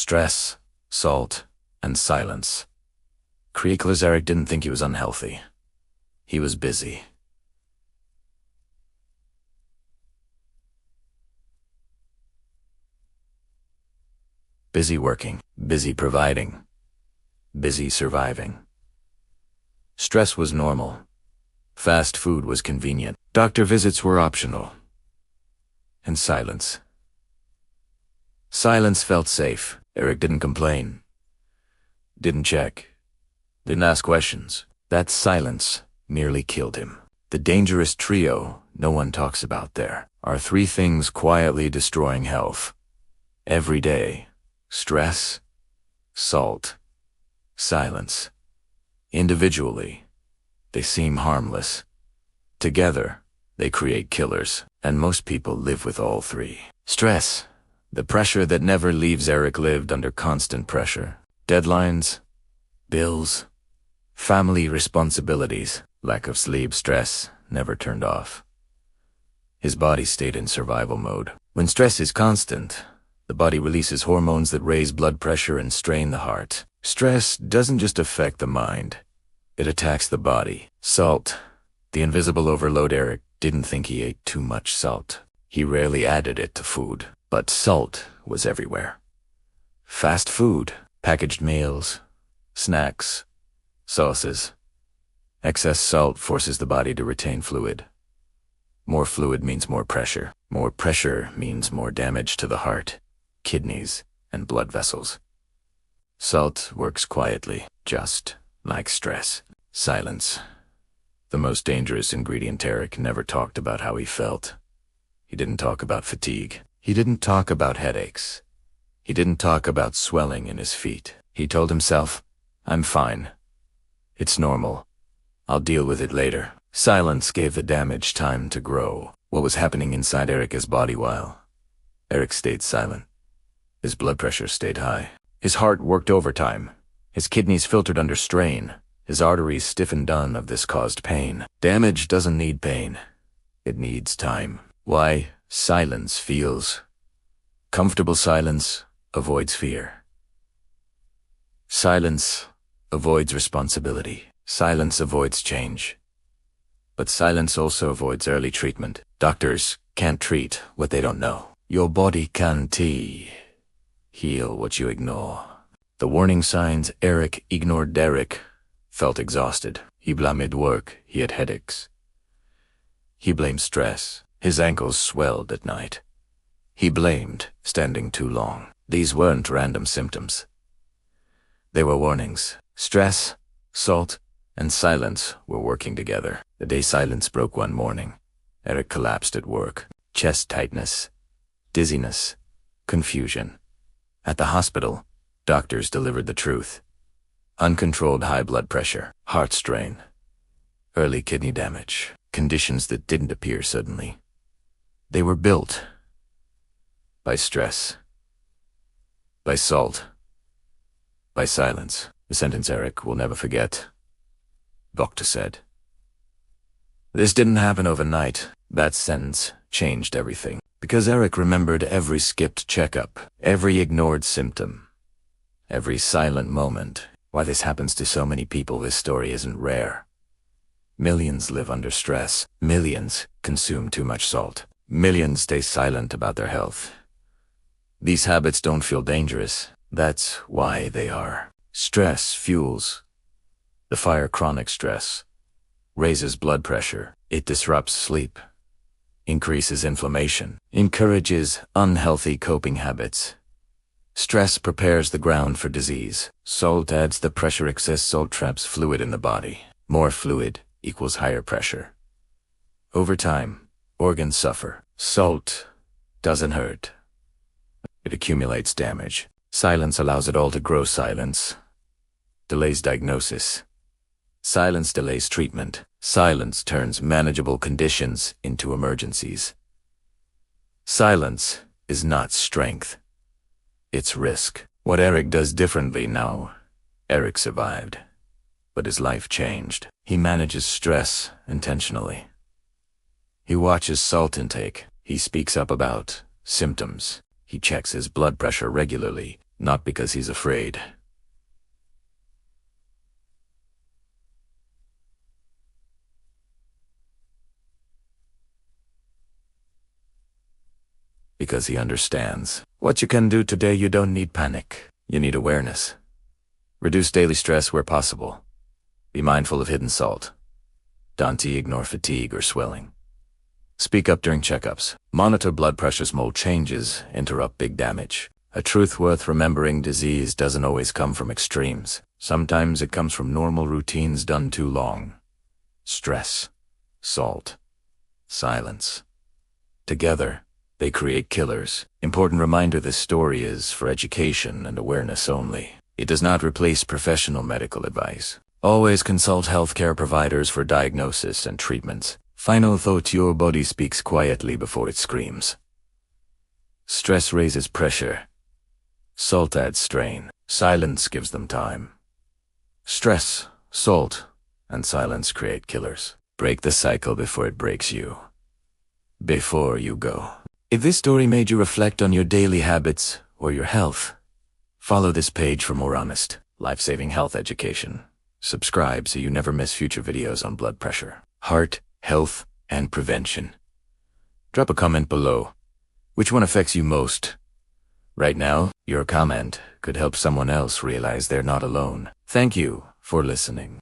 stress, salt, and silence. Creakless Eric didn't think he was unhealthy. He was busy. Busy working, busy providing, busy surviving. Stress was normal. Fast food was convenient. Doctor visits were optional. And silence. Silence felt safe. Eric didn't complain. Didn't check. Didn't ask questions. That silence nearly killed him. The dangerous trio no one talks about there are three things quietly destroying health. Every day. Stress, salt, silence. Individually, they seem harmless. Together, they create killers, and most people live with all three. Stress, the pressure that never leaves. Eric lived under constant pressure. Deadlines, bills, family responsibilities, lack of sleep, stress never turned off. His body stayed in survival mode. When stress is constant, the body releases hormones that raise blood pressure and strain the heart. Stress doesn't just affect the mind. It attacks the body. Salt, the invisible overload. Eric didn't think he ate too much salt. He rarely added it to food. But salt was everywhere. Fast food, packaged meals, snacks, sauces. Excess salt forces the body to retain fluid. More fluid means more pressure. More pressure means more damage to the heart, kidneys, and blood vessels. Salt works quietly, just like stress. Silence. The most dangerous ingredient. Eric never talked about how he felt. He didn't talk about fatigue. He didn't talk about headaches. He didn't talk about swelling in his feet. He told himself, "I'm fine. It's normal. I'll deal with it later." Silence gave the damage time to grow. What was happening inside Eric's body while Eric stayed silent? His blood pressure stayed high. His heart worked overtime. His kidneys filtered under strain. His arteries stiffened. None of this caused pain. Damage doesn't need pain. It needs time. Why silence feels comfortable. Silence avoids fear. Silence avoids responsibility. Silence avoids change. But silence also avoids early treatment. Doctors can't treat what they don't know. Your body can't heal what you ignore. The warning signs. Eric ignored. Eric felt exhausted. He blamed work. He had headaches. He blamed stress. His ankles swelled at night. He blamed standing too long. These weren't random symptoms. They were warnings. Stress, salt, and silence were working together. The day silence broke one morning, Eric collapsed at work. Chest tightness, dizziness, confusion. At the hospital, doctors delivered the truth. Uncontrolled high blood pressure, heart strain, early kidney damage, conditions that didn't appear suddenly. They were built by stress, by salt, by silence. The sentence Eric will never forget. Doctor said. This didn't happen overnight. That sentence changed everything. Because Eric remembered every skipped checkup, every ignored symptom, every silent moment. Why this happens to so many people. This story isn't rare. Millions live under stress. Millions consume too much salt. Millions stay silent about their health. These habits don't feel dangerous. That's why they are. Stress fuels the fire. Chronic stress raises blood pressure. It disrupts sleep, increases inflammation, encourages unhealthy coping habits. Stress prepares the ground for disease. Salt adds the pressure. Excess salt traps fluid in the body. More fluid equals higher pressure. Over time, organs suffer. Salt doesn't hurt. It accumulates damage. Silence allows it all to grow. Silence delays diagnosis. Silence delays treatment. Silence turns manageable conditions into emergencies. Silence is not strength. It's risk. What Eric does differently now. Eric survived, but his life changed. He manages stress intentionally. He watches salt intake. He speaks up about symptoms. He checks his blood pressure regularly. not because he's afraid. Because he understands. What you can do today, you don't need panic. You need awareness. Reduce daily stress where possible. Be mindful of hidden salt. Don't ignore fatigue or swelling. Speak up during checkups. Monitor blood pressure. Small changes interrupt big damage. A truth worth remembering: disease doesn't always come from extremes. Sometimes it comes from normal routines done too long. Stress, salt, silence. Together, they create killers. Important reminder: this story is for education and awareness only. It does not replace professional medical advice. Always consult healthcare providers for diagnosis and treatments. Final thought: your body speaks quietly before it screams. Stress raises pressure. Salt adds strain. Silence gives them time. Stress, salt, and silence create killers. Break the cycle before it breaks you. Before you go. If this story made you reflect on your daily habits or your health, follow this page for more honest, life-saving health education. Subscribe so you never miss future videos on blood pressure, heart, health, and prevention. Drop a comment below. Which one affects you most? Right now, your comment could help someone else realize they're not alone. Thank you for listening.